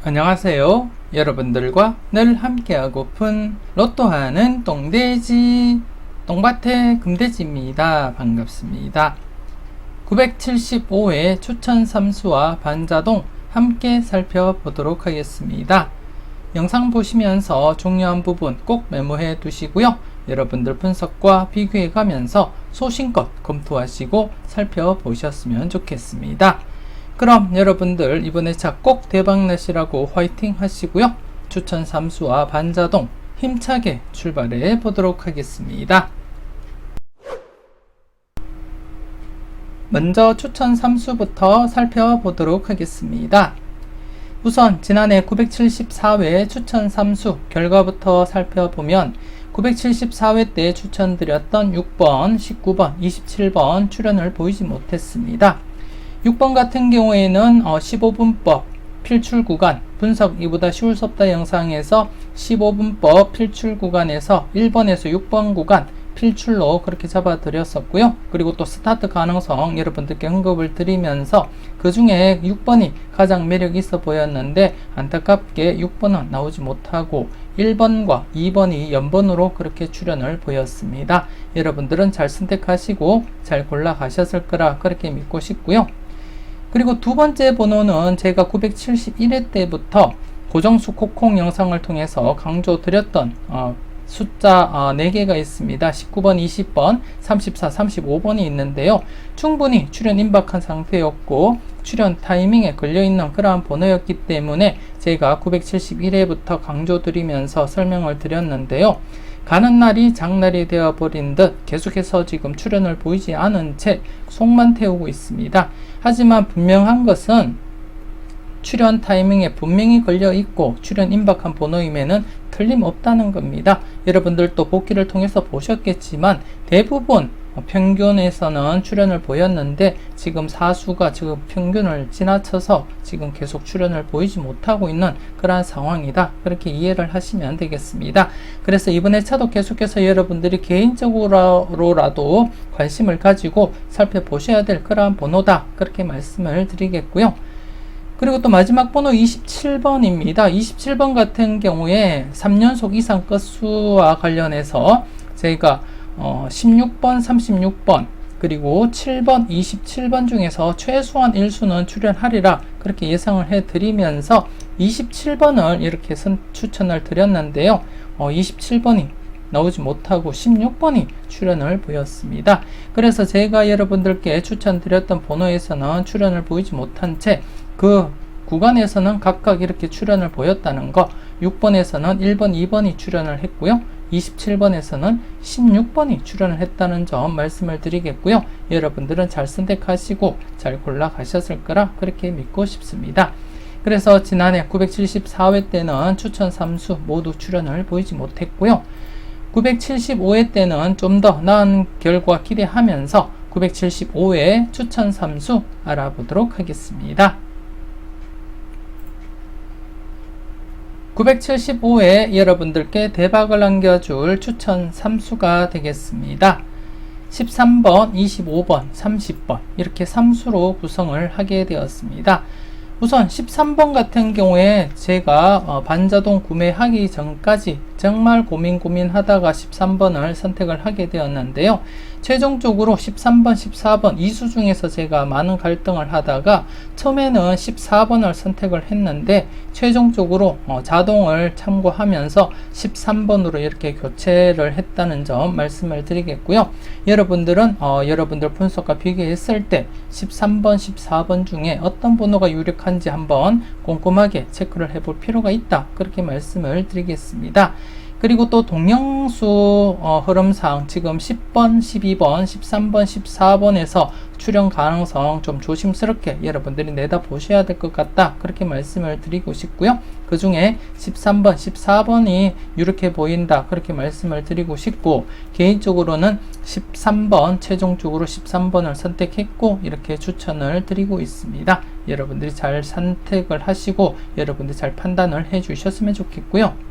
안녕하세요. 여러분들과 늘 함께하고픈 로또하는 똥돼지 똥밭의 금돼지입니다. 반갑습니다. 975회 추천 삼수와 반자동 함께 살펴보도록 하겠습니다. 영상 보시면서 중요한 부분 꼭 메모해 두시고요. 여러분들 분석과 비교해 가면서 소신껏 검토하시고 살펴보셨으면 좋겠습니다. 그럼 여러분들 이번에 차 꼭 대박나시라고 화이팅 하시고요. 추천 삼수와 반자동 힘차게 출발해 보도록 하겠습니다. 먼저 추천 삼수부터 살펴보도록 하겠습니다. 우선 지난해 974회 추천 삼수 결과부터 살펴보면 974회 때 추천드렸던 6번, 19번, 27번 출연을 보이지 못했습니다. 6번 같은 경우에는 15분법 필출 구간 분석 이보다 쉬울 수 없다 영상에서 15분법 필출 구간에서 1번에서 6번 구간 필출로 그렇게 잡아 드렸었고요. 그리고 또 스타트 가능성 여러분들께 언급을 드리면서 그 중에 6번이 가장 매력 있어 보였는데 안타깝게 6번은 나오지 못하고 1번과 2번이 연번으로 그렇게 출연을 보였습니다. 여러분들은 잘 선택하시고 잘 골라 가셨을 거라 그렇게 믿고 싶고요. 그리고 두 번째 번호는 제가 971회 때부터 고정수 콕콩 영상을 통해서 강조 드렸던 숫자 4개가 있습니다. 19번, 20번, 34, 35번이 있는데요. 충분히 출연 임박한 상태였고 출연 타이밍에 걸려있는 그러한 번호였기 때문에 제가 971회부터 강조 드리면서 설명을 드렸는데요. 가는 날이 장날이 되어버린 듯 계속해서 지금 출연을 보이지 않은 채 속만 태우고 있습니다. 하지만 분명한 것은 출연 타이밍에 분명히 걸려 있고 출연 임박한 번호임에는 틀림없다는 겁니다. 여러분들도 복기를 통해서 보셨겠지만 대부분 평균에서는 출연을 보였는데 지금 사수가 지금 평균을 지나쳐서 지금 계속 출연을 보이지 못하고 있는 그러한 상황이다. 그렇게 이해를 하시면 되겠습니다. 그래서 이번에 차도 계속해서 여러분들이 개인적으로라도 관심을 가지고 살펴보셔야 될 그러한 번호다. 그렇게 말씀을 드리겠고요. 그리고 또 마지막 번호 27번입니다. 27번 같은 경우에 3연속 이상 건수와 관련해서 저희가 16번, 36번, 그리고 7번, 27번 중에서 최소한 1수는 출연하리라 그렇게 예상을 해드리면서 27번을 이렇게 추천을 드렸는데요. 27번이 나오지 못하고 16번이 출연을 보였습니다. 그래서 제가 여러분들께 추천드렸던 번호에서는 출연을 보이지 못한 채 그 구간에서는 각각 이렇게 출연을 보였다는 거, 6번에서는 1번, 2번이 출연을 했고요. 27번에서는 16번이 출연을 했다는 점 말씀을 드리겠고요. 여러분들은 잘 선택하시고 잘 골라 가셨을 거라 그렇게 믿고 싶습니다. 그래서 지난해 974회 때는 추천 3수 모두 출연을 보이지 못했고요. 975회 때는 좀 더 나은 결과 기대하면서 975회 추천 3수 알아보도록 하겠습니다. 975회 여러분들께 대박을 안겨줄 추천 3수가 되겠습니다. 13번, 25번, 30번 이렇게 3수로 구성을 하게 되었습니다. 우선 13번 같은 경우에 제가 반자동 구매하기 전까지 정말 고민하다가 13번을 선택을 하게 되었는데요. 최종적으로 13번, 14번 2수 중에서 제가 많은 갈등을 하다가 처음에는 14번을 선택을 했는데 최종적으로 자동을 참고하면서 13번으로 이렇게 교체를 했다는 점 말씀을 드리겠고요. 여러분들은 여러분들 분석과 비교했을 때 13번, 14번 중에 어떤 번호가 유력한지 한번 꼼꼼하게 체크를 해볼 필요가 있다. 그렇게 말씀을 드리겠습니다. 그리고 또 동영수 흐름상 지금 10번, 12번, 13번, 14번에서 출연 가능성 좀 조심스럽게 여러분들이 내다 보셔야 될 것 같다. 그렇게 말씀을 드리고 싶고요. 그 중에 13번, 14번이 유력해 보인다. 그렇게 말씀을 드리고 싶고 개인적으로는 13번, 최종적으로 13번을 선택했고 이렇게 추천을 드리고 있습니다. 여러분들이 잘 선택을 하시고 여러분들이 잘 판단을 해 주셨으면 좋겠고요.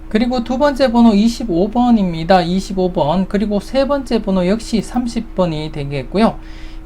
그리고 두 번째 번호 25번입니다. 25번. 그리고 세 번째 번호 역시 30번이 되겠고요.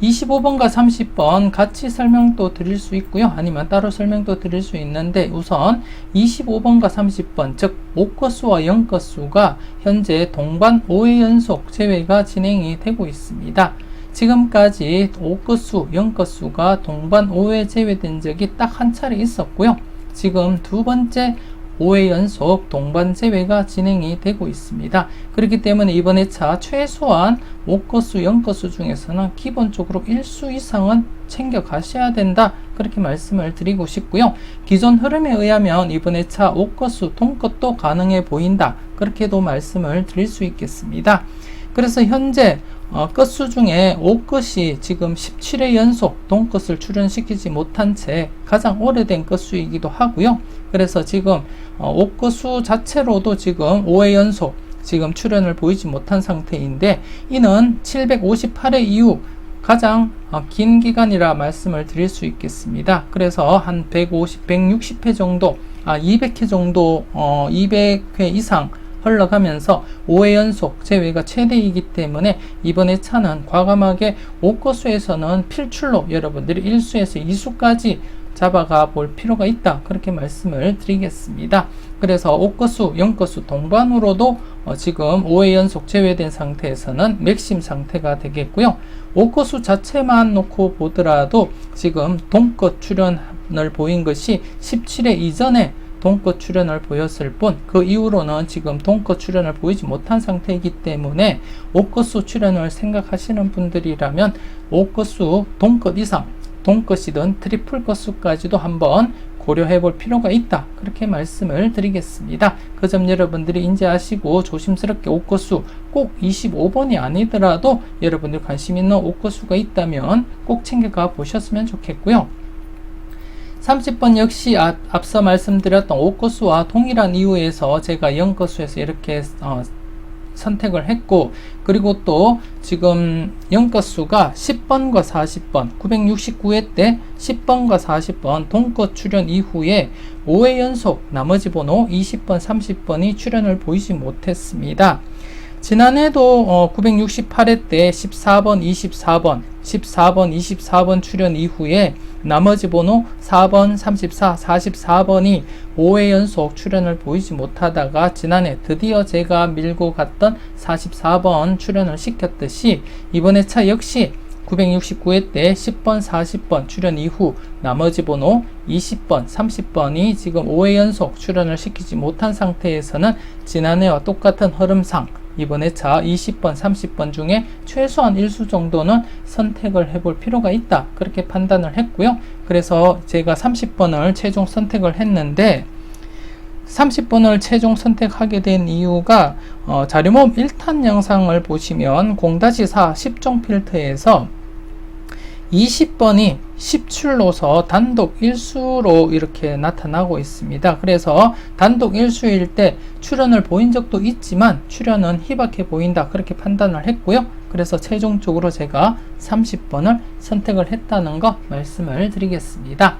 25번과 30번 같이 설명도 드릴 수 있고요. 아니면 따로 설명도 드릴 수 있는데 우선 25번과 30번 즉 옥거수와 영거수가 현재 동반 5회 연속 제외가 진행이 되고 있습니다. 지금까지 옥거수, 영거수가 동반 5회 제외된 적이 딱 한 차례 있었고요. 지금 두 번째 5회 연속 동반 제외가 진행이 되고 있습니다. 그렇기 때문에 이번 회차 최소한 옥거수, 영거수 중에서는 기본적으로 1수 이상은 챙겨 가셔야 된다. 그렇게 말씀을 드리고 싶고요. 기존 흐름에 의하면 이번 회차 옥거수, 동것도 가능해 보인다. 그렇게도 말씀을 드릴 수 있겠습니다. 그래서 현재 끝수 중에 옥것이 지금 17회 연속 동것을 출연시키지 못한 채 가장 오래된 끝수이기도 하고요. 그래서 지금 옥것수 자체로도 지금 5회 연속 지금 출연을 보이지 못한 상태인데 이는 758회 이후 가장 긴 기간이라 말씀을 드릴 수 있겠습니다. 그래서 한 150, 160회 정도, 200회 정도, 200회 이상 흘러가면서 5회 연속 제외가 최대이기 때문에 이번 회차는 과감하게 옥거수에서는 필출로 여러분들이 1수에서 2수까지 잡아가 볼 필요가 있다. 그렇게 말씀을 드리겠습니다. 그래서 옥거수, 영거수 동반으로도 지금 5회 연속 제외된 상태에서는 맥심 상태가 되겠고요. 옥거수 자체만 놓고 보더라도 지금 동것 출연을 보인 것이 17회 이전에 동것 출연을 보였을 뿐 그 이후로는 지금 동것 출연을 보이지 못한 상태이기 때문에 옥거수 출연을 생각하시는 분들이라면 옥거수 동것 이상 동것이든 트리플 것수까지도 한번 고려해 볼 필요가 있다. 그렇게 말씀을 드리겠습니다. 그 점 여러분들이 인지하시고 조심스럽게 옥거수 꼭 25번이 아니더라도 여러분들 관심 있는 옥거수가 있다면 꼭 챙겨가 보셨으면 좋겠고요. 30번 역시 앞서 말씀드렸던 옥거수와 동일한 이유에서 제가 영거수에서 이렇게 선택을 했고, 그리고 또 지금 영거수가 10번과 40번 969회 때 10번과 40번 동것 출연 이후에 5회 연속 나머지 번호 20번 30번이 출연을 보이지 못했습니다. 지난해도 968회 때 14번 24번 24번 출연 이후에 나머지 번호 4번 34 44번이 5회 연속 출연을 보이지 못하다가 지난해 드디어 제가 밀고 갔던 44번 출연을 시켰듯이 이번 회차 역시 969회 때 10번 40번 출연 이후 나머지 번호 20번 30번이 지금 5회 연속 출연을 시키지 못한 상태에서는 지난해와 똑같은 흐름상 이번 회차 20번 30번 중에 최소한 1수 정도는 선택을 해볼 필요가 있다. 그렇게 판단을 했고요. 그래서 제가 30번을 최종 선택을 했는데 30번을 최종 선택하게 된 이유가 자료모음 1탄 영상을 보시면 0-4 10종 필터에서 20번이 10출로서 단독 1수로 이렇게 나타나고 있습니다. 그래서 단독 1수일 때 출연을 보인 적도 있지만 출연은 희박해 보인다. 그렇게 판단을 했고요. 그래서 최종적으로 제가 30번을 선택을 했다는 거 말씀을 드리겠습니다.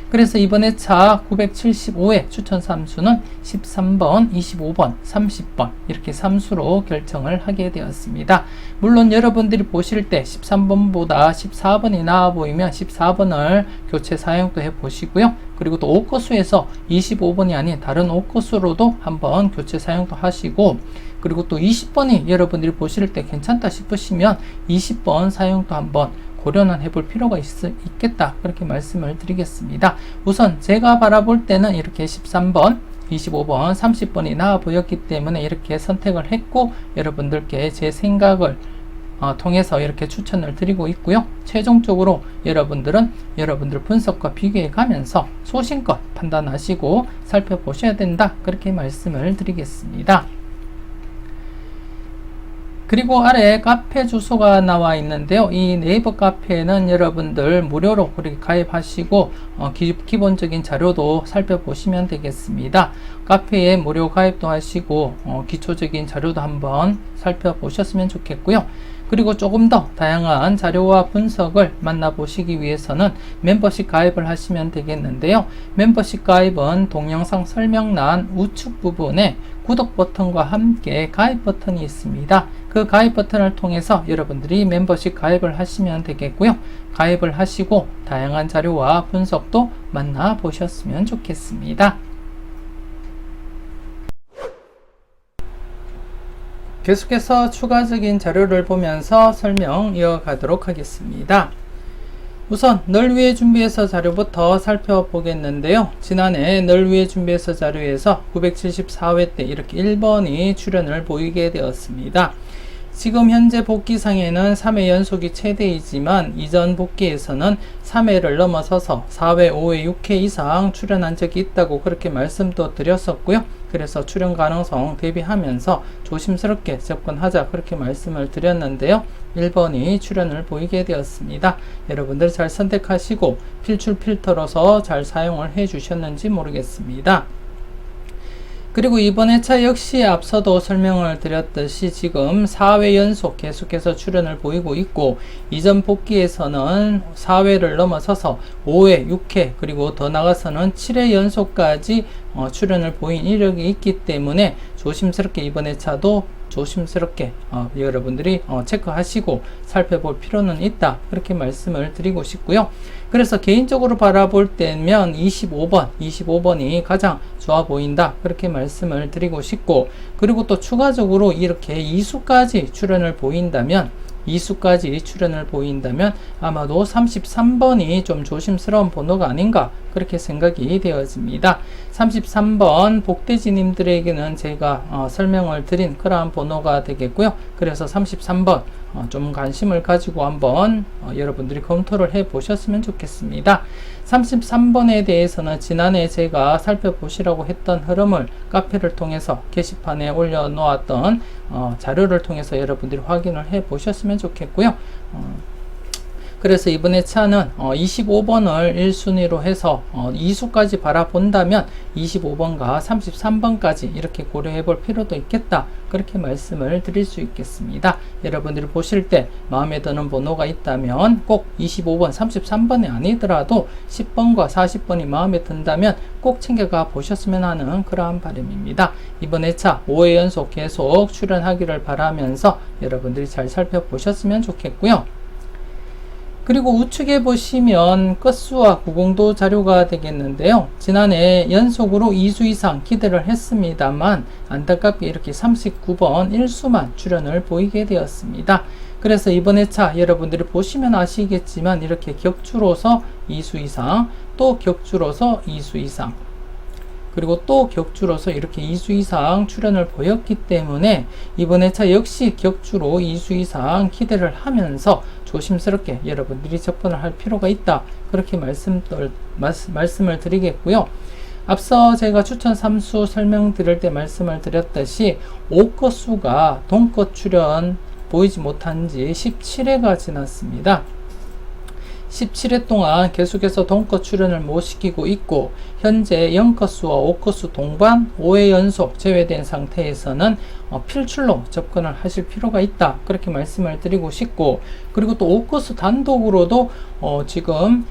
그래서 이번 회차 975회 추천 3수는 13번, 25번, 30번 이렇게 3수로 결정을 하게 되었습니다. 물론 여러분들이 보실 때 13번보다 14번이 나아 보이면 14번을 교체 사용도 해 보시고요. 그리고 또 옥거수에서 25번이 아닌 다른 옥거수로도 한번 교체 사용도 하시고, 그리고 또 20번이 여러분들이 보실 때 괜찮다 싶으시면 20번 사용도 한번 고려는 해볼 필요가 있겠다. 그렇게 말씀을 드리겠습니다. 우선 제가 바라볼 때는 이렇게 13번, 25번, 30번이 나와 보였기 때문에 이렇게 선택을 했고, 여러분들께 제 생각을 통해서 이렇게 추천을 드리고 있고요. 최종적으로 여러분들은 여러분들 분석과 비교해 가면서 소신껏 판단하시고 살펴보셔야 된다. 그렇게 말씀을 드리겠습니다. 그리고 아래 카페 주소가 나와 있는데요. 이 네이버 카페는 여러분들 무료로 그렇게 가입하시고 기본적인 자료도 살펴보시면 되겠습니다. 카페에 무료 가입도 하시고 기초적인 자료도 한번 살펴보셨으면 좋겠고요. 그리고 조금 더 다양한 자료와 분석을 만나보시기 위해서는 멤버십 가입을 하시면 되겠는데요. 멤버십 가입은 동영상 설명란 우측 부분에 구독 버튼과 함께 가입 버튼이 있습니다. 그 가입 버튼을 통해서 여러분들이 멤버십 가입을 하시면 되겠고요. 가입을 하시고 다양한 자료와 분석도 만나보셨으면 좋겠습니다. 계속해서 추가적인 자료를 보면서 설명 이어가도록 하겠습니다. 우선 널 위해 준비해서 자료부터 살펴보겠는데요. 지난해 널 위해 준비해서 자료에서 974회 때 이렇게 1번이 출현을 보이게 되었습니다. 지금 현재 복귀상에는 3회 연속이 최대이지만 이전 복귀에서는 3회를 넘어서서 4회, 5회, 6회 이상 출연한 적이 있다고 그렇게 말씀도 드렸었고요. 그래서 출연 가능성 대비하면서 조심스럽게 접근하자 그렇게 말씀을 드렸는데요. 1번이 출연을 보이게 되었습니다. 여러분들 잘 선택하시고 필출 필터로서 잘 사용을 해 주셨는지 모르겠습니다. 그리고 이번 회차 역시 앞서도 설명을 드렸듯이 지금 4회 연속 계속해서 출연을 보이고 있고 이전 복귀에서는 4회를 넘어서서 5회, 6회 그리고 더 나가서는 7회 연속까지 출연을 보인 이력이 있기 때문에 조심스럽게 이번 회차도 조심스럽게 여러분들이 체크하시고 살펴볼 필요는 있다 그렇게 말씀을 드리고 싶고요. 그래서 개인적으로 바라볼 때면 25번이 가장 좋아 보인다 그렇게 말씀을 드리고 싶고, 그리고 또 추가적으로 이렇게 2수까지 출연을 보인다면 아마도 33번이 좀 조심스러운 번호가 아닌가 그렇게 생각이 되어집니다. 33번 복돼지님들에게는 제가 설명을 드린 그러한 번호가 되겠고요. 그래서 33번 좀 관심을 가지고 한번 여러분들이 검토를 해 보셨으면 좋겠습니다. 33번에 대해서는 지난해 제가 살펴보시라고 했던 흐름을 카페를 통해서 게시판에 올려 놓았던 자료를 통해서 여러분들이 확인을 해 보셨으면 좋겠고요. 그래서 이번 회차는 25번을 1순위로 해서 2수까지 바라본다면 25번과 33번까지 이렇게 고려해 볼 필요도 있겠다 그렇게 말씀을 드릴 수 있겠습니다. 여러분들이 보실 때 마음에 드는 번호가 있다면 꼭 25번, 33번이 아니더라도 10번과 40번이 마음에 든다면 꼭 챙겨가 보셨으면 하는 그러한 바람입니다. 이번 회차 5회 연속 계속 출연하기를 바라면서 여러분들이 잘 살펴보셨으면 좋겠고요. 그리고 우측에 보시면 끝수와 구공도 자료가 되겠는데요. 지난해 연속으로 2수 이상 기대를 했습니다만 안타깝게 이렇게 39번 1수만 출연을 보이게 되었습니다. 그래서 이번 회차 여러분들이 보시면 아시겠지만 이렇게 격주로서 2수 이상, 또 격주로서 2수 이상, 그리고 또 격주로서 이렇게 2수 이상 출연을 보였기 때문에 이번 회차 역시 격주로 2수 이상 기대를 하면서 조심스럽게 여러분들이 접근을 할 필요가 있다 그렇게 말씀을 드리겠고요. 앞서 제가 추천 3수 설명드릴 때 말씀을 드렸듯이 5컷수가 동컷 출연 보이지 못한 지 17회가 지났습니다. 17회 동안 계속해서 동컷 출연을 못 시키고 있고 현재 0컷수와 5컷수 동반 5회 연속 제외된 상태에서는 필출로 접근을 하실 필요가 있다 그렇게 말씀을 드리고 싶고, 그리고 또 5컷수 단독으로도 지금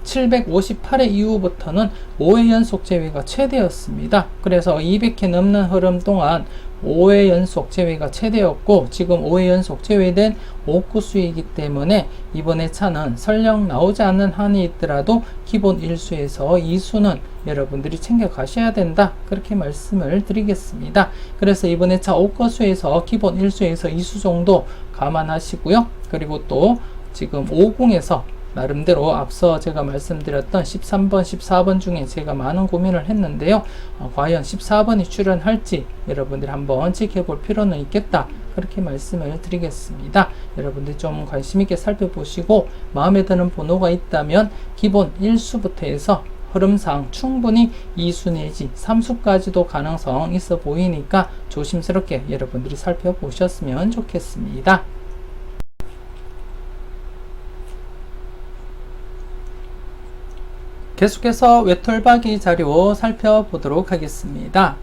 758회 이후부터는 5회 연속 제외가 최대였습니다. 그래서 200회 넘는 흐름 동안 5회 연속 제외가 최대였고 지금 5회 연속 제외된 5코수이기 때문에 이번 회차는 설령 나오지 않는 한이 있더라도 기본 1수에서 2수는 여러분들이 챙겨 가셔야 된다 그렇게 말씀을 드리겠습니다. 그래서 이번 회차 5코수에서 기본 1수에서 2수 정도 감안하시고요. 그리고 또 지금 50에서 나름대로 앞서 제가 말씀드렸던 13번, 14번 중에 제가 많은 고민을 했는데요. 과연 14번이 출연할지 여러분들이 한번 지켜볼 필요는 있겠다 그렇게 말씀을 드리겠습니다. 여러분들 좀 관심있게 살펴보시고 마음에 드는 번호가 있다면 기본 1수부터 해서 흐름상 충분히 2수 내지 3수까지도 가능성 있어 보이니까 조심스럽게 여러분들이 살펴보셨으면 좋겠습니다. 계속해서 외톨박이 자료 살펴보도록 하겠습니다.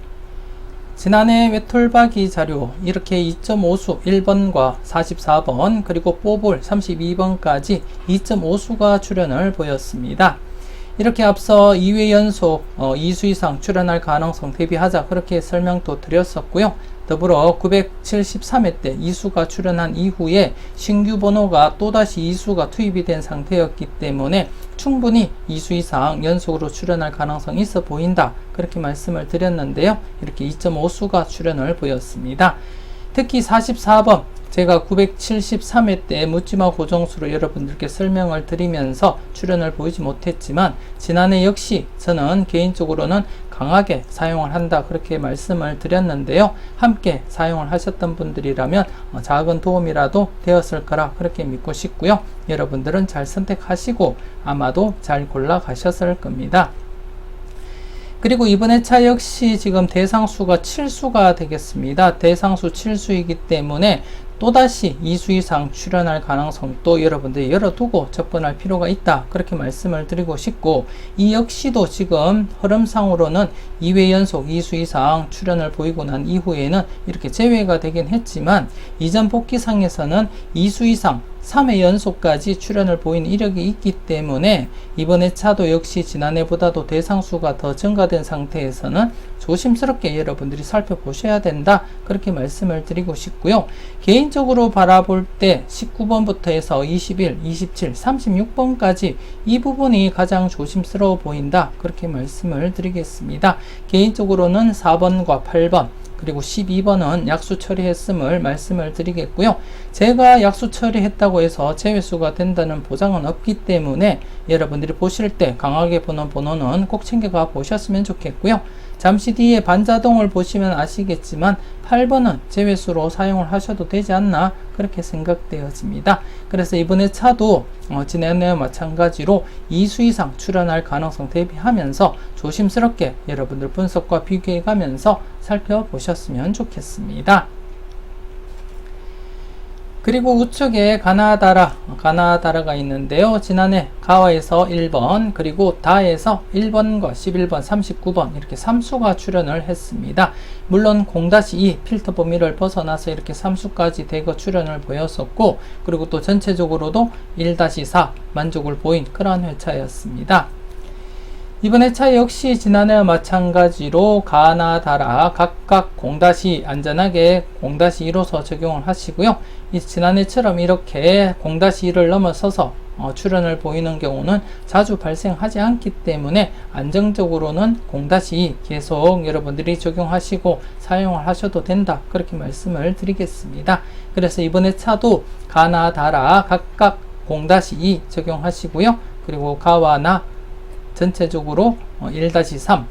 지난해 외톨박이 자료 이렇게 2.5수 1번과 44번 그리고 뽀볼 32번까지 2.5수가 출연을 보였습니다. 이렇게 앞서 2회 연속 2수 이상 출연할 가능성 대비하자 그렇게 설명도 드렸었고요. 더불어 973회 때 이수가 출연한 이후에 신규 번호가 또다시 이수가 투입이 된 상태였기 때문에 충분히 2수 이상 연속으로 출연할 가능성이 있어 보인다 그렇게 말씀을 드렸는데요. 이렇게 2.5수가 출연을 보였습니다. 특히 44번 제가 973회 때 묻지마 고정수로 여러분들께 설명을 드리면서 출연을 보이지 못했지만 지난해 역시 저는 개인적으로는 강하게 사용을 한다 그렇게 말씀을 드렸는데요. 함께 사용을 하셨던 분들이라면 작은 도움이라도 되었을 거라 그렇게 믿고 싶고요. 여러분들은 잘 선택하시고 아마도 잘 골라 가셨을 겁니다. 그리고 이번 회차 역시 지금 대상수가 7수가 되겠습니다. 대상수 7수이기 때문에 또다시 2수 이상 출연할 가능성도 여러분들이 열어두고 접근할 필요가 있다 그렇게 말씀을 드리고 싶고, 이 역시도 지금 흐름상으로는 2회 연속 2수 이상 출연을 보이고 난 이후에는 이렇게 제외가 되긴 했지만 이전 복귀상에서는 2수 이상 3회 연속까지 출연을 보인 이력이 있기 때문에 이번 회차도 역시 지난해보다도 대상수가 더 증가된 상태에서는 조심스럽게 여러분들이 살펴보셔야 된다 그렇게 말씀을 드리고 싶고요. 개인적으로 바라볼 때 19번부터 해서 21, 27, 36번까지 이 부분이 가장 조심스러워 보인다 그렇게 말씀을 드리겠습니다. 개인적으로는 4번과 8번 그리고 12번은 약수 처리했음을 말씀을 드리겠고요. 제가 약수 처리했다고 해서 제외수가 된다는 보장은 없기 때문에 여러분들이 보실 때 강하게 보는 번호는 꼭 챙겨가 보셨으면 좋겠고요. 잠시 뒤에 반자동을 보시면 아시겠지만 8번은 제외수로 사용을 하셔도 되지 않나 그렇게 생각되어집니다. 그래서 이번에 차도 지난해와 마찬가지로 2수 이상 출연할 가능성 대비하면서 조심스럽게 여러분들 분석과 비교해 가면서 살펴보셨으면 좋겠습니다. 그리고 우측에 가나다라가 있는데요. 지난해 가와에서 1번 그리고 다에서 1번과 11번, 39번 이렇게 3수가 출연을 했습니다. 물론 0-2 필터 범위를 벗어나서 이렇게 3수까지 대거 출연을 보였었고, 그리고 또 전체적으로도 1-4 만족을 보인 그러한 회차였습니다. 이번 회차 역시 지난해와 마찬가지로 가나다라 각각 0-2 안전하게 0-2로서 적용을 하시고요. 지난해처럼 이렇게 0-2를 넘어서서 출연을 보이는 경우는 자주 발생하지 않기 때문에 안정적으로는 0-2 계속 여러분들이 적용하시고 사용을 하셔도 된다 그렇게 말씀을 드리겠습니다. 그래서 이번 회차도 가나다라 각각 0-2 적용하시고요. 그리고 가와나 전체적으로 1-3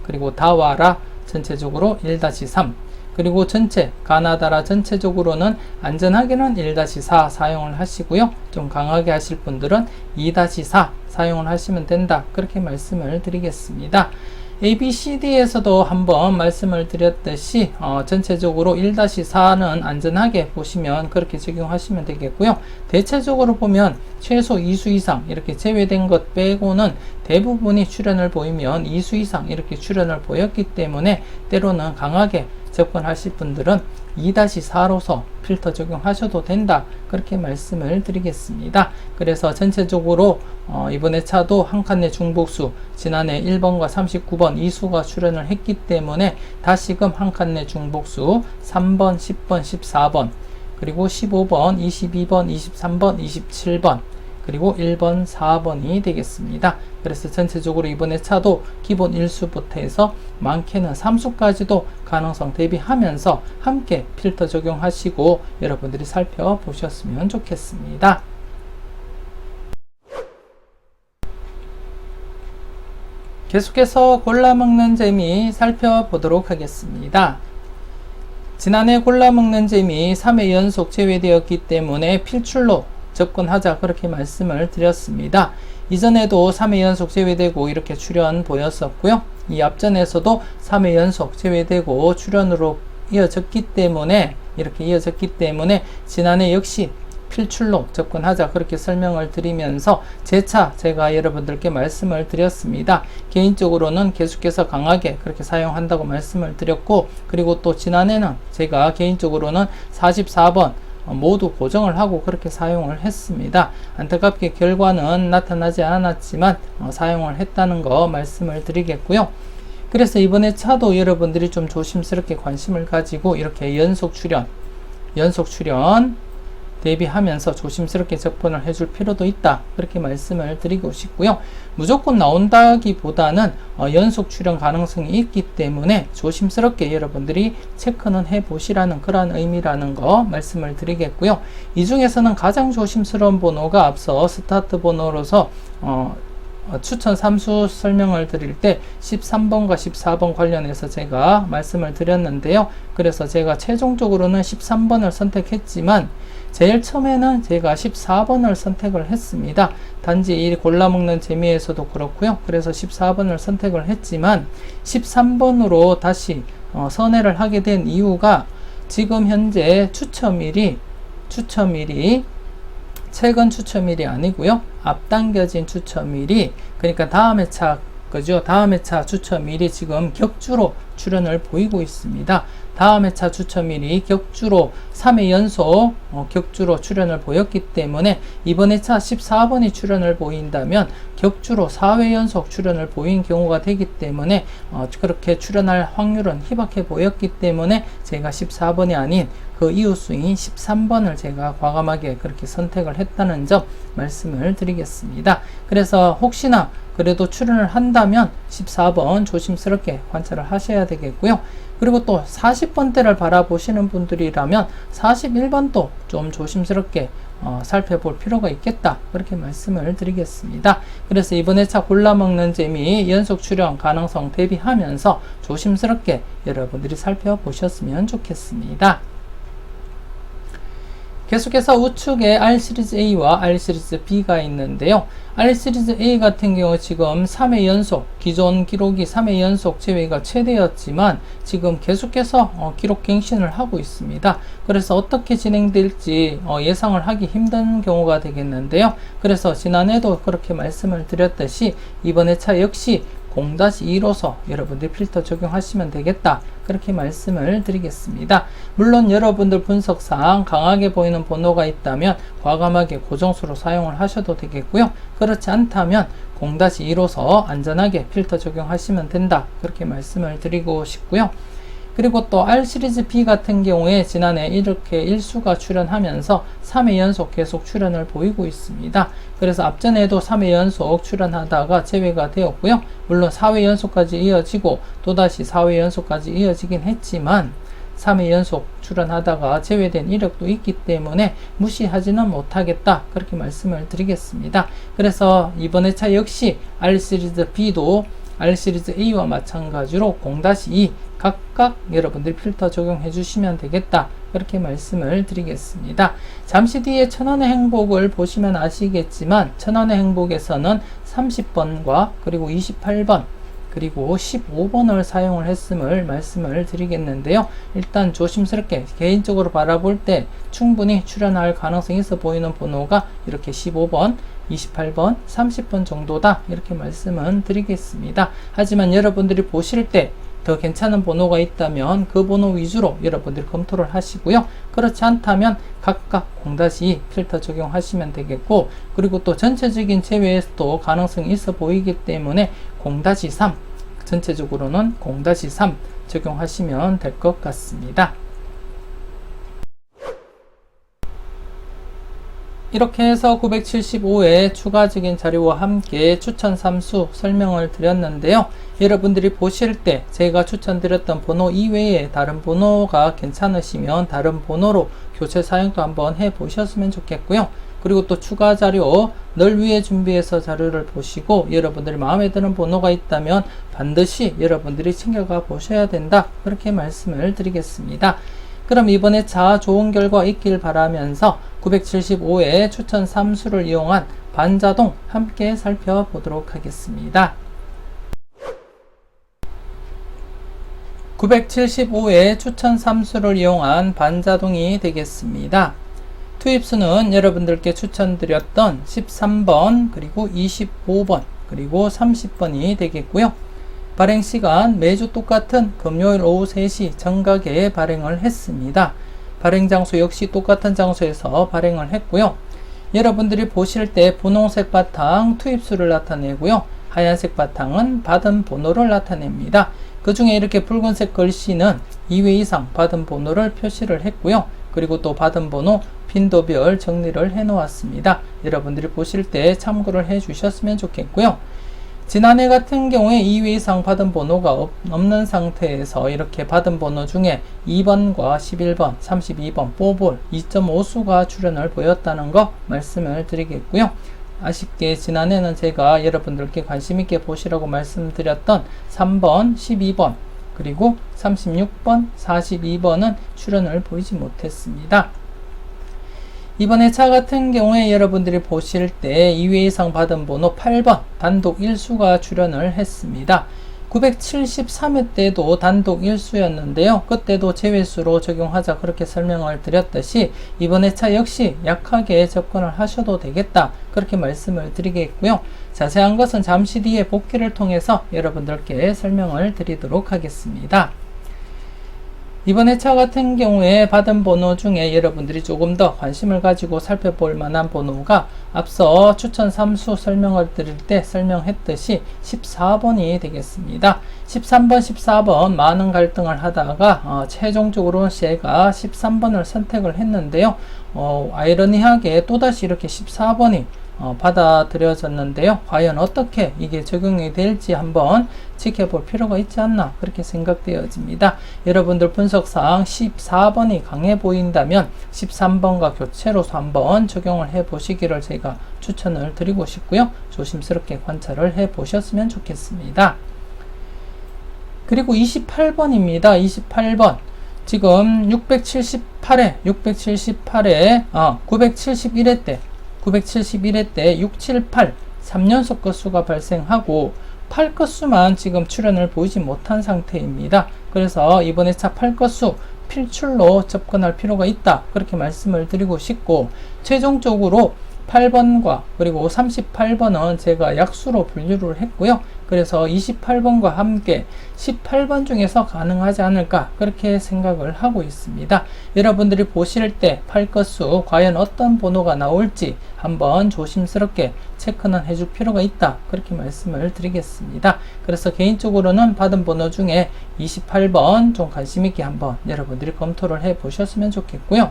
그리고 다와라 전체적으로 1-3 그리고 전체 가나다라 전체적으로는 안전하게는 1-4 사용을 하시고요. 좀 강하게 하실 분들은 2-4 사용을 하시면 된다 그렇게 말씀을 드리겠습니다. ABCD에서도 한번 말씀을 드렸듯이 전체적으로 1-4는 안전하게 보시면 그렇게 적용하시면 되겠고요. 대체적으로 보면 최소 2수 이상 이렇게 제외된 것 빼고는 대부분이 출연을 보이면 2수 이상 이렇게 출연을 보였기 때문에 때로는 강하게 접근하실 분들은 2-4로서 필터 적용하셔도 된다 그렇게 말씀을 드리겠습니다. 그래서 전체적으로 이번 회차도 한 칸의 중복수 지난해 1번과 39번 2수가 출연을 했기 때문에 다시금 한 칸의 중복수 3번, 10번, 14번 그리고 15번, 22번, 23번, 27번 그리고 1번, 4번이 되겠습니다. 그래서 전체적으로 이번 회차도 기본 1수부터 해서 많게는 3수까지도 가능성 대비하면서 함께 필터 적용하시고 여러분들이 살펴보셨으면 좋겠습니다. 계속해서 골라먹는 재미 살펴보도록 하겠습니다. 지난해 골라먹는 재미 3회 연속 제외되었기 때문에 필출로 접근하자 그렇게 말씀을 드렸습니다. 이전에도 3회 연속 제외되고 이렇게 출연 보였었고요. 이 앞전에서도 3회 연속 제외되고 출연으로 이어졌기 때문에 지난해 역시 필출로 접근하자 그렇게 설명을 드리면서 재차 제가 여러분들께 말씀을 드렸습니다. 개인적으로는 계속해서 강하게 그렇게 사용한다고 말씀을 드렸고, 그리고 또 지난해는 제가 개인적으로는 44번 모두 고정을 하고 그렇게 사용을 했습니다. 안타깝게 결과는 나타나지 않았지만 사용을 했다는 거 말씀을 드리겠고요. 그래서 이번에 차도 여러분들이 좀 조심스럽게 관심을 가지고 이렇게 연속 출연 대비하면서 조심스럽게 접근을 해줄 필요도 있다. 그렇게 말씀을 드리고 싶고요. 무조건 나온다기보다는 연속 출연 가능성이 있기 때문에 조심스럽게 여러분들이 체크는 해보시라는 그런 의미라는 거 말씀을 드리겠고요. 이 중에서는 가장 조심스러운 번호가 앞서 스타트 번호로서 추천 3수 설명을 드릴 때 13번과 14번 관련해서 제가 말씀을 드렸는데요. 그래서 제가 최종적으로는 13번을 선택했지만 제일 처음에는 제가 14번을 선택을 했습니다. 단지 이 골라먹는 재미에서도 그렇고요. 그래서 14번을 선택을 했지만 13번으로 다시 선회를 하게 된 이유가 지금 현재 추첨일이 최근 추첨일이 아니고요. 앞당겨진 추첨일이, 그러니까 다음 회차 추첨일이 지금 격주로 출연을 보이고 있습니다. 다음 회차 추첨일이 격주로 3회 연속 격주로 출연을 보였기 때문에 이번 회차 14번이 출연을 보인다면 격주로 4회 연속 출연을 보인 경우가 되기 때문에 그렇게 출연할 확률은 희박해 보였기 때문에 제가 14번이 아닌 그 이웃수인 13번을 제가 과감하게 그렇게 선택을 했다는 점 말씀을 드리겠습니다. 그래서 혹시나 그래도 출연을 한다면 14번 조심스럽게 관찰을 하셔야 되겠고요. 그리고 또 40번대를 바라보시는 분들이라면 41번도 좀 조심스럽게 살펴볼 필요가 있겠다. 그렇게 말씀을 드리겠습니다. 그래서 이번 회차 골라먹는 재미 연속 출연 가능성 대비하면서 조심스럽게 여러분들이 살펴보셨으면 좋겠습니다. 계속해서 우측에 R시리즈 A와 R시리즈 B가 있는데요. R시리즈 A 같은 경우 지금 3회 연속, 기존 기록이 3회 연속 제외가 최대였지만 지금 계속해서 기록 갱신을 하고 있습니다. 그래서 어떻게 진행될지 예상을 하기 힘든 경우가 되겠는데요. 그래서 지난해도 그렇게 말씀을 드렸듯이 이번 회차 역시 0-2로서 여러분들 필터 적용하시면 되겠다. 그렇게 말씀을 드리겠습니다. 물론 여러분들 분석상 강하게 보이는 번호가 있다면 과감하게 고정수로 사용을 하셔도 되겠고요. 그렇지 않다면 0-2로서 안전하게 필터 적용하시면 된다. 그렇게 말씀을 드리고 싶고요. 그리고 또 R시리즈 B 같은 경우에 지난해 이렇게 일수가 출연하면서 3회 연속 계속 출연을 보이고 있습니다. 그래서 앞전에도 3회 연속 출연하다가 제외가 되었고요. 물론 4회 연속까지 이어지고 또다시 4회 연속까지 이어지긴 했지만 3회 연속 출연하다가 제외된 이력도 있기 때문에 무시하지는 못하겠다. 그렇게 말씀을 드리겠습니다. 그래서 이번 회차 역시 R시리즈 B도 R시리즈 A와 마찬가지로 0-2 각각 여러분들이 필터 적용해 주시면 되겠다. 그렇게 말씀을 드리겠습니다. 잠시 뒤에 천원의 행복을 보시면 아시겠지만 천원의 행복에서는 30번과 그리고 28번 그리고 15번을 사용을 했음을 말씀을 드리겠는데요. 일단 조심스럽게 개인적으로 바라볼 때 충분히 출연할 가능성이 있어 보이는 번호가 이렇게 15번, 28번, 30번 정도다. 이렇게 말씀은 드리겠습니다. 하지만 여러분들이 보실 때 더 괜찮은 번호가 있다면 그 번호 위주로 여러분들이 검토를 하시고요. 그렇지 않다면 각각 0-2 필터 적용하시면 되겠고, 그리고 또 전체적인 제외에서도 가능성이 있어 보이기 때문에 0-3 전체적으로는 0-3 적용하시면 될 것 같습니다. 이렇게 해서 975회 추가적인 자료와 함께 추천 3수 설명을 드렸는데요. 여러분들이 보실 때 제가 추천드렸던 번호 이외에 다른 번호가 괜찮으시면 다른 번호로 교체 사용도 한번 해 보셨으면 좋겠고요. 그리고 또 추가 자료 늘 위에 준비해서 자료를 보시고 여러분들이 마음에 드는 번호가 있다면 반드시 여러분들이 챙겨가 보셔야 된다. 그렇게 말씀을 드리겠습니다. 그럼 이번 회차 좋은 결과 있길 바라면서 975회 추천 3수를 이용한 반자동 함께 살펴보도록 하겠습니다. 975회 추천 3수를 이용한 반자동이 되겠습니다. 투입수는 여러분들께 추천드렸던 13번 그리고 25번 그리고 30번이 되겠고요. 발행시간 매주 똑같은 금요일 오후 3시 정각에 발행을 했습니다. 발행 장소 역시 똑같은 장소에서 발행을 했고요. 여러분들이 보실 때 분홍색 바탕 투입수를 나타내고요. 하얀색 바탕은 받은 번호를 나타냅니다. 그 중에 이렇게 붉은색 글씨는 2회 이상 받은 번호를 표시를 했고요. 그리고 또 받은 번호 빈도별 정리를 해 놓았습니다. 여러분들이 보실 때 참고를 해 주셨으면 좋겠고요. 지난해 같은 경우에 2회 이상 받은 번호가 없는 상태에서 이렇게 받은 번호 중에 2번과 11번, 32번, 뽀볼 2.5수가 출현을 보였다는 거 말씀을 드리겠고요. 아쉽게 지난해는 제가 여러분들께 관심있게 보시라고 말씀드렸던 3번, 12번, 그리고 36번, 42번은 출현을 보이지 못했습니다. 이번에 차 같은 경우에 여러분들이 보실 때 2회 이상 받은 번호 8번 단독 1수가 출현을 했습니다. 973회 때도 단독 1수였는데요. 그때도 제외수로 적용하자 그렇게 설명을 드렸듯이 이번에 차 역시 약하게 접근을 하셔도 되겠다 그렇게 말씀을 드리겠고요. 자세한 것은 잠시 뒤에 복귀를 통해서 여러분들께 설명을 드리도록 하겠습니다. 이번에 차 같은 경우에 받은 번호 중에 여러분들이 조금 더 관심을 가지고 살펴볼 만한 번호가 앞서 추천 3수 설명을 드릴 때 설명했듯이 14번이 되겠습니다. 13번, 14번 많은 갈등을 하다가 최종적으로 제가 13번을 선택을 했는데요. 아이러니하게 또다시 이렇게 14번이 받아들여졌는데요. 과연 어떻게 이게 적용이 될지 한번 지켜볼 필요가 있지 않나 그렇게 생각되어집니다. 여러분들 분석상 14번이 강해 보인다면 13번과 교체로서 한번 적용을 해 보시기를 제가 추천을 드리고 싶고요. 조심스럽게 관찰을 해 보셨으면 좋겠습니다. 그리고 28번입니다. 28번 지금 678회 971회 때 971회 때 678, 3연속 건수가 발생하고 8건수만 지금 출현을 보이지 못한 상태입니다. 그래서 이번에 차 8건수 필출로 접근할 필요가 있다 그렇게 말씀을 드리고 싶고, 최종적으로 8번과 그리고 38번은 제가 약수로 분류를 했고요. 그래서 28번과 함께 18번 중에서 가능하지 않을까 그렇게 생각을 하고 있습니다. 여러분들이 보실 때 8건수 과연 어떤 번호가 나올지 한번 조심스럽게 체크는 해줄 필요가 있다 그렇게 말씀을 드리겠습니다. 그래서 개인적으로는 받은 번호 중에 28번 좀 관심있게 한번 여러분들이 검토를 해 보셨으면 좋겠고요.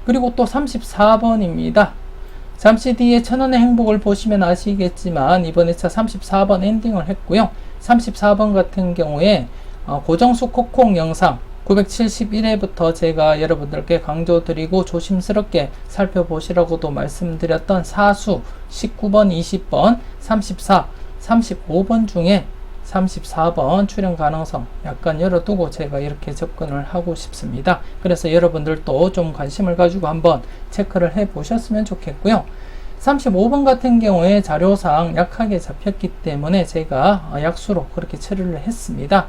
그리고 또 34번입니다. 잠시 뒤에 천원의 행복을 보시면 아시겠지만 이번에 차 34번 엔딩을 했고요. 34번 같은 경우에 고정수 콕콕 영상 971회부터 제가 여러분들께 강조드리고 조심스럽게 살펴보시라고도 말씀드렸던 사수 19번, 20번, 34, 35번 중에 34번 출현 가능성 약간 열어두고 제가 이렇게 접근을 하고 싶습니다. 그래서 여러분들도 좀 관심을 가지고 한번 체크를 해 보셨으면 좋겠고요. 35번 같은 경우에 자료상 약하게 잡혔기 때문에 제가 약수로 그렇게 처리를 했습니다.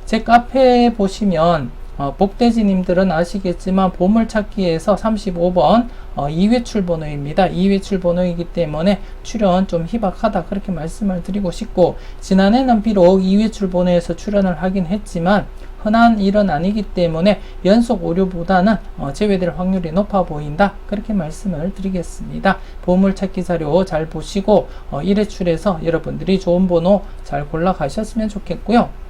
제 카페에 보시면 복돼지님들은 아시겠지만 보물찾기에서 35번 2회출 번호입니다. 2회출 번호이기 때문에 출현 좀 희박하다 그렇게 말씀을 드리고 싶고, 지난해는 비록 2회출 번호에서 출현을 하긴 했지만 흔한 일은 아니기 때문에 연속 오류보다는 제외될 확률이 높아 보인다 그렇게 말씀을 드리겠습니다. 보물찾기 자료 잘 보시고 1회출에서 여러분들이 좋은 번호 잘 골라 가셨으면 좋겠고요.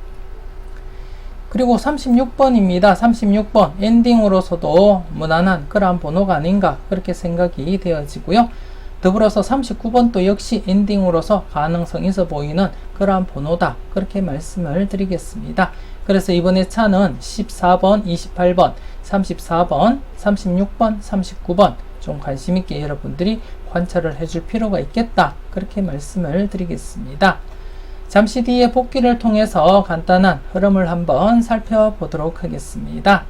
그리고 36번입니다. 36번 엔딩으로서도 무난한 그러한 번호가 아닌가 그렇게 생각이 되어지고요. 더불어서 39번도 역시 엔딩으로서 가능성 있어 보이는 그러한 번호다 그렇게 말씀을 드리겠습니다. 그래서 이번에 차는 14번, 28번, 34번, 36번, 39번 좀 관심있게 여러분들이 관찰을 해줄 필요가 있겠다 그렇게 말씀을 드리겠습니다. 잠시 뒤에 복귀를 통해서 간단한 흐름을 한번 살펴보도록 하겠습니다.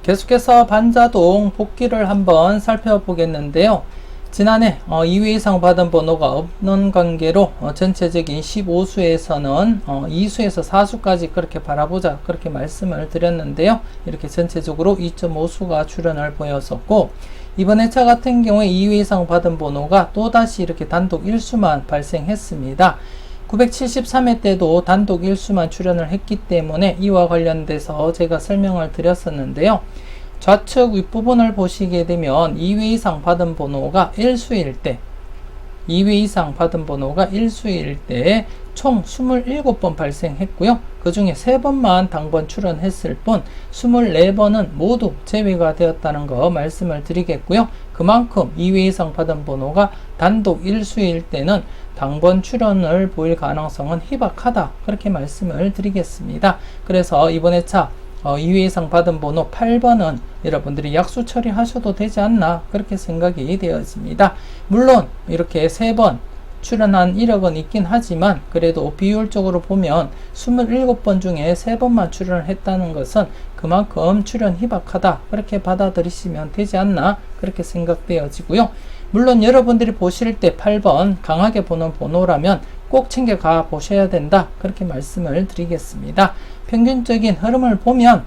계속해서 반자동 복귀를 한번 살펴보겠는데요. 지난해 2회 이상 받은 번호가 없는 관계로 전체적인 15수에서는 2수에서 4수까지 그렇게 바라보자 그렇게 말씀을 드렸는데요. 이렇게 전체적으로 2.5수가 출현을 보였었고, 이번에 차 같은 경우에 2회 이상 받은 번호가 또다시 이렇게 단독 1수만 발생했습니다. 973회 때도 단독 1수만 출연을 했기 때문에 이와 관련돼서 제가 설명을 드렸었는데요. 좌측 윗부분을 보시게 되면 2회 이상 받은 번호가 1수일 때 2회 이상 받은 번호가 1수일 때 총 27번 발생했고요. 그 중에 3번만 당번 출연했을 뿐 24번은 모두 제외가 되었다는 거 말씀을 드리겠고요. 그만큼 2회 이상 받은 번호가 단독 1수일 때는 당번 출연을 보일 가능성은 희박하다, 그렇게 말씀을 드리겠습니다. 그래서 이번 회차 2회 이상 받은 번호 8번은 여러분들이 약수 처리하셔도 되지 않나, 그렇게 생각이 되어집니다. 물론 이렇게 3번 출연한 이력은 있긴 하지만 그래도 비율적으로 보면 27번 중에 3번만 출연을 했다는 것은 그만큼 출연 희박하다, 그렇게 받아들이시면 되지 않나, 그렇게 생각되어지고요. 물론 여러분들이 보실 때 8번 강하게 보는 번호라면 꼭 챙겨가 보셔야 된다, 그렇게 말씀을 드리겠습니다. 평균적인 흐름을 보면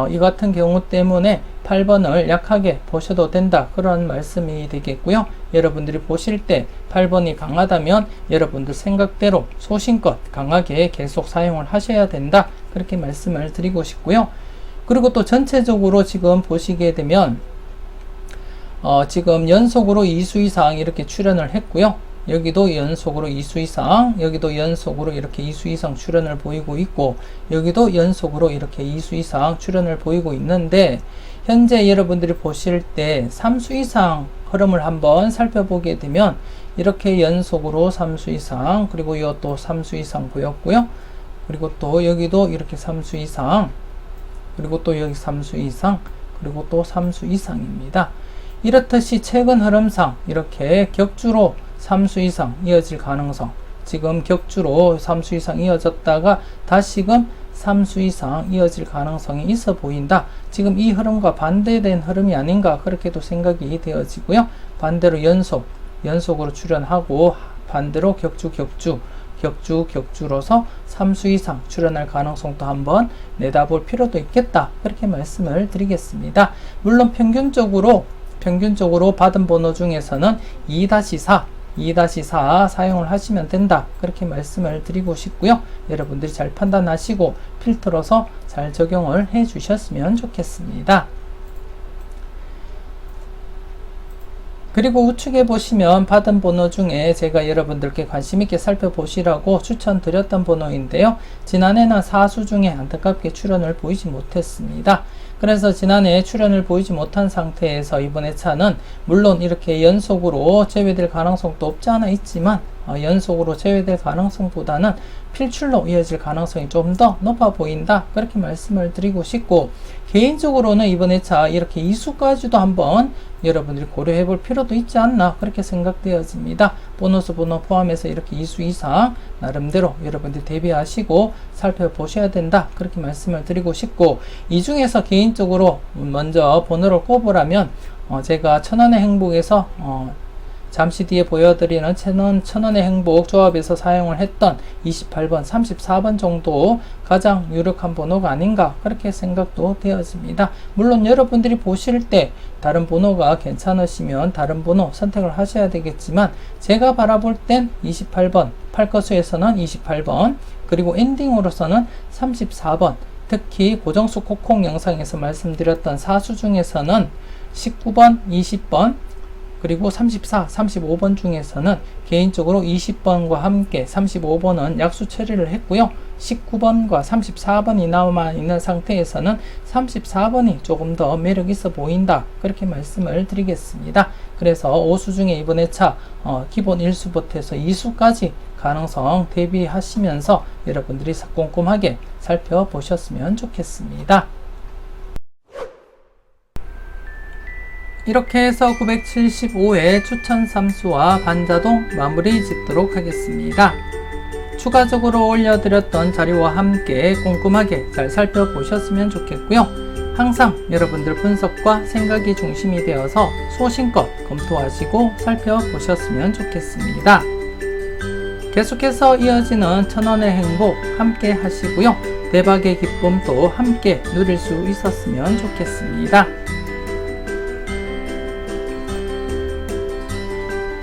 이 같은 경우 때문에 8번을 약하게 보셔도 된다, 그런 말씀이 되겠고요. 여러분들이 보실 때 8번이 강하다면 여러분들 생각대로 소신껏 강하게 계속 사용을 하셔야 된다, 그렇게 말씀을 드리고 싶고요. 그리고 또 전체적으로 지금 보시게 되면 지금 연속으로 2수 이상 이렇게 출연을 했고요. 여기도 연속으로 2수 이상, 여기도 연속으로 이렇게 2수 이상 출연을 보이고 있고, 여기도 연속으로 이렇게 2수 이상 출연을 보이고 있는데, 현재 여러분들이 보실 때 3수 이상 흐름을 한번 살펴보게 되면 이렇게 연속으로 3수 이상, 그리고 이것도 3수 이상 보였고요. 그리고 또 여기도 이렇게 3수 이상, 그리고 또 여기 3수 이상, 그리고 또 3수 이상입니다. 이렇듯이 최근 흐름상 이렇게 격주로 3수 이상 이어질 가능성, 지금 격주로 3수 이상 이어졌다가 다시금 3수 이상 이어질 가능성이 있어 보인다. 지금 이 흐름과 반대된 흐름이 아닌가, 그렇게도 생각이 되어지고요. 반대로 연속으로 출현하고 반대로 격주로서 3수 이상 출현할 가능성도 한번 내다볼 필요도 있겠다, 그렇게 말씀을 드리겠습니다. 물론 평균적으로 받은 번호 중에서는 2-4 사용을 하시면 된다, 그렇게 말씀을 드리고 싶고요. 여러분들이 잘 판단하시고 필터로서 잘 적용을 해 주셨으면 좋겠습니다. 그리고 우측에 보시면 받은 번호 중에 제가 여러분들께 관심 있게 살펴보시라고 추천드렸던 번호인데요. 지난해는 4수 중에 안타깝게 출연을 보이지 못했습니다. 그래서 지난해 출연을 보이지 못한 상태에서 이번 회차는 물론 이렇게 연속으로 제외될 가능성도 없지 않아 있지만 연속으로 제외될 가능성보다는 필출로 이어질 가능성이 좀 더 높아 보인다, 그렇게 말씀을 드리고 싶고, 개인적으로는 이번 회차 이렇게 2수까지도 한번 여러분들이 고려해 볼 필요도 있지 않나, 그렇게 생각되어집니다. 보너스 번호 포함해서 이렇게 2수 이상 나름대로 여러분들이 대비하시고 살펴보셔야 된다, 그렇게 말씀을 드리고 싶고, 이 중에서 개인적으로 먼저 번호를 꼽으라면 제가 천원의 행복에서 잠시 뒤에 보여드리는 천원의 행복 조합에서 사용을 했던 28번, 34번 정도 가장 유력한 번호가 아닌가, 그렇게 생각도 되어집니다. 물론 여러분들이 보실 때 다른 번호가 괜찮으시면 다른 번호 선택을 하셔야 되겠지만, 제가 바라볼 땐 28번, 팔거수에서는 28번, 그리고 엔딩으로서는 34번, 특히 고정수 콕콕 영상에서 말씀드렸던 4수 중에서는 19번, 20번, 그리고 34, 35번 중에서는 개인적으로 20번과 함께 35번은 약수 처리를 했고요. 19번과 34번이 남아 있는 상태에서는 34번이 조금 더 매력 있어 보인다, 그렇게 말씀을 드리겠습니다. 그래서 5수 중에 이번 회차 기본 1수부터 해서 2수까지 가능성 대비하시면서 여러분들이 꼼꼼하게 살펴보셨으면 좋겠습니다. 이렇게 해서 975회 추천 3수와 반자동 마무리 짓도록 하겠습니다. 추가적으로 올려드렸던 자료와 함께 꼼꼼하게 잘 살펴보셨으면 좋겠고요. 항상 여러분들 분석과 생각이 중심이 되어서 소신껏 검토하시고 살펴보셨으면 좋겠습니다. 계속해서 이어지는 천원의 행복 함께 하시고요. 대박의 기쁨도 함께 누릴 수 있었으면 좋겠습니다.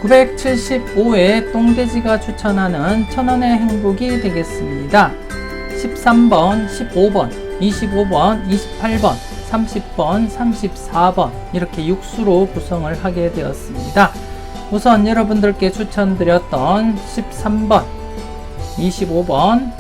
975회 똥돼지가 추천하는 천원의 행복이 되겠습니다. 13번, 15번, 25번, 28번, 30번, 34번 이렇게 6수로 구성을 하게 되었습니다. 우선 여러분들께 추천드렸던 13번, 25번,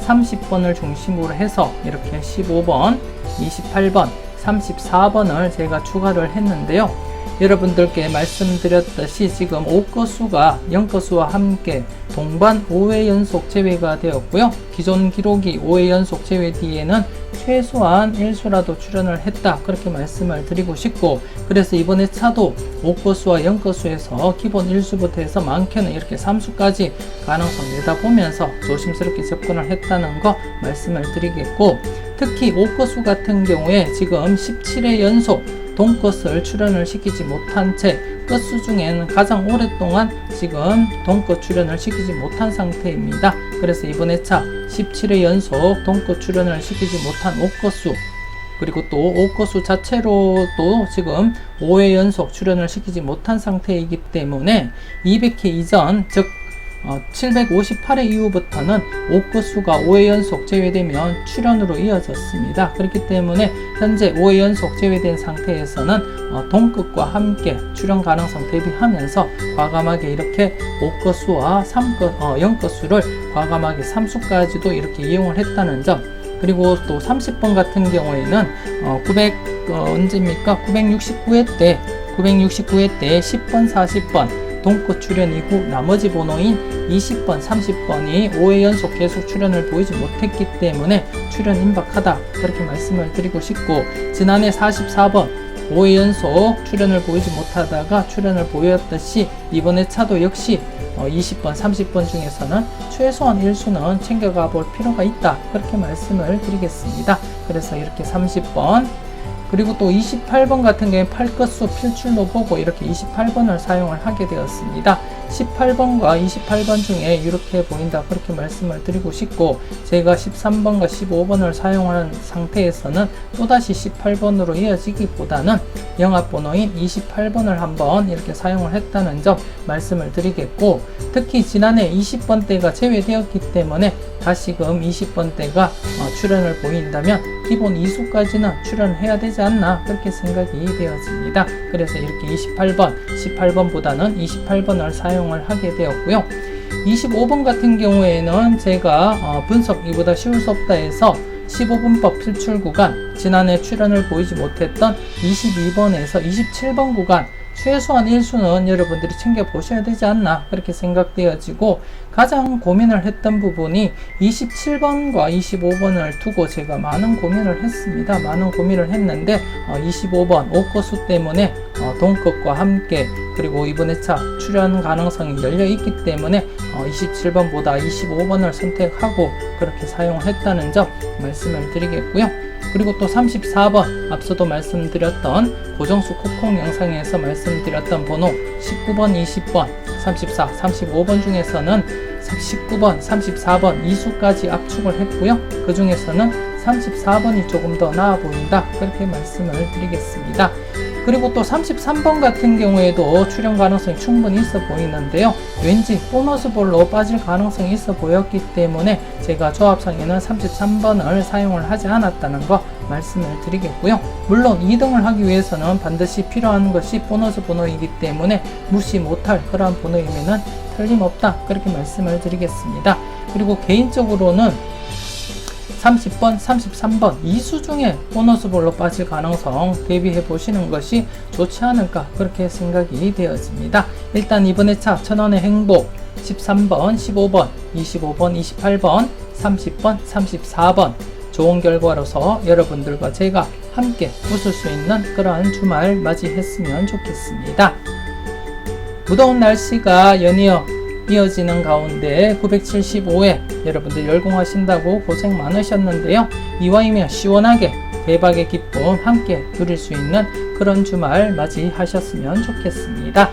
30번을 중심으로 해서 이렇게 15번, 28번, 34번을 제가 추가를 했는데요. 여러분들께 말씀드렸듯이 지금 5거수가 0거수와 함께 동반 5회 연속 제외가 되었고요. 기존 기록이 5회 연속 제외 뒤에는 최소한 1수라도 출연을 했다, 그렇게 말씀을 드리고 싶고, 그래서 이번에 차도 5거수와 0거수에서 기본 1수부터 해서 많게는 이렇게 3수까지 가능성 내다보면서 조심스럽게 접근을 했다는 거 말씀을 드리겠고, 특히 5거수 같은 경우에 지금 17회 연속 동것을 출연을 시키지 못한 채 끝수 중에는 가장 오랫동안 지금 동것 출연을 시키지 못한 상태입니다. 그래서 이번에 차 17회 연속 동것 출연을 시키지 못한 5거수, 그리고 또 5거수 자체로도 지금 5회 연속 출연을 시키지 못한 상태이기 때문에 200회 이전, 즉 758회 이후부터는 5거수가 5회 연속 제외되면 출연으로 이어졌습니다. 그렇기 때문에 현재 5회 연속 제외된 상태에서는 동끝과 함께 출연 가능성 대비하면서 과감하게 이렇게 5거수와 0거수를 과감하게 3수까지도 이렇게 이용을 했다는 점, 그리고 또 30번 같은 경우에는 언제입니까? 969회 때 10번, 40번 동끝 출연 이후 나머지 번호인 20번, 30번이 5회 연속 계속 출연을 보이지 못했기 때문에 출연 임박하다, 그렇게 말씀을 드리고 싶고, 지난해 44번 5회 연속 출연을 보이지 못하다가 출연을 보였듯이 이번에 차도 역시 20번, 30번 중에서는 최소한 1수는 챙겨가 볼 필요가 있다, 그렇게 말씀을 드리겠습니다. 그래서 이렇게 30번, 그리고 또 28번 같은 경우에 8거수 필출로 보고 이렇게 28번을 사용을 하게 되었습니다. 18번과 28번 중에 이렇게 보인다, 그렇게 말씀을 드리고 싶고, 제가 13번과 15번을 사용하는 상태에서는 또다시 18번으로 이어지기보다는 영합번호인 28번을 한번 이렇게 사용을 했다는 점 말씀을 드리겠고, 특히 지난해 20번대가 제외되었기 때문에 다시금 20번대가 출연을 보인다면 기본 2수까지는 출연해야 되지 않나, 그렇게 생각이 되어집니다. 그래서 이렇게 28번, 18번보다는 28번을 사용을 하게 되었고요. 25번 같은 경우에는 제가 분석 이보다 쉬울 수 없다 해서 15분법 필출 구간, 지난해 출연을 보이지 못했던 22번에서 27번 구간 최소한 1수는 여러분들이 챙겨보셔야 되지 않나, 그렇게 생각되어지고, 가장 고민을 했던 부분이 27번과 25번을 두고 제가 많은 고민을 했습니다. 많은 고민을 했는데 25번 5거수 때문에 동끝과 함께, 그리고 이번에 차 출연 가능성이 열려 있기 때문에 27번보다 25번을 선택하고 그렇게 사용을 했다는 점 말씀을 드리겠고요. 그리고 또 34번, 앞서도 말씀드렸던 고정수 콕콕 영상에서 말씀드렸던 번호 19번, 20번, 34, 35번 중에서는 19번, 34번 2수까지 압축을 했고요. 그 중에서는 34번이 조금 더 나아 보인다, 그렇게 말씀을 드리겠습니다. 그리고 또 33번 같은 경우에도 출연 가능성이 충분히 있어 보이는데요. 왠지 보너스 볼로 빠질 가능성이 있어 보였기 때문에 제가 조합상에는 33번을 사용을 하지 않았다는 거 말씀을 드리겠고요. 물론 2등을 하기 위해서는 반드시 필요한 것이 보너스 번호이기 때문에 무시 못할 그러한 번호임에는 틀림없다, 그렇게 말씀을 드리겠습니다. 그리고 개인적으로는 30번, 33번 2수 중에 보너스 볼로 빠질 가능성 대비해 보시는 것이 좋지 않을까, 그렇게 생각이 되어집니다. 일단 이번에 차 천원의 행복 13번, 15번, 25번, 28번, 30번, 34번 좋은 결과로서 여러분들과 제가 함께 웃을 수 있는 그러한 주말 맞이했으면 좋겠습니다. 무더운 날씨가 연이어 이어지는 가운데 975회 여러분들 열공하신다고 고생 많으셨는데요. 이왕이면 시원하게 대박의 기쁨 함께 누릴 수 있는 그런 주말 맞이하셨으면 좋겠습니다.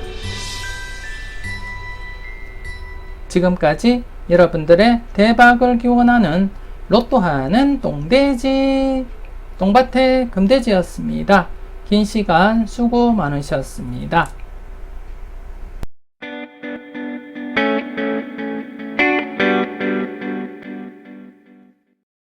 지금까지 여러분들의 대박을 기원하는 로또하는 똥돼지 똥밭의 금돼지였습니다. 긴 시간 수고 많으셨습니다.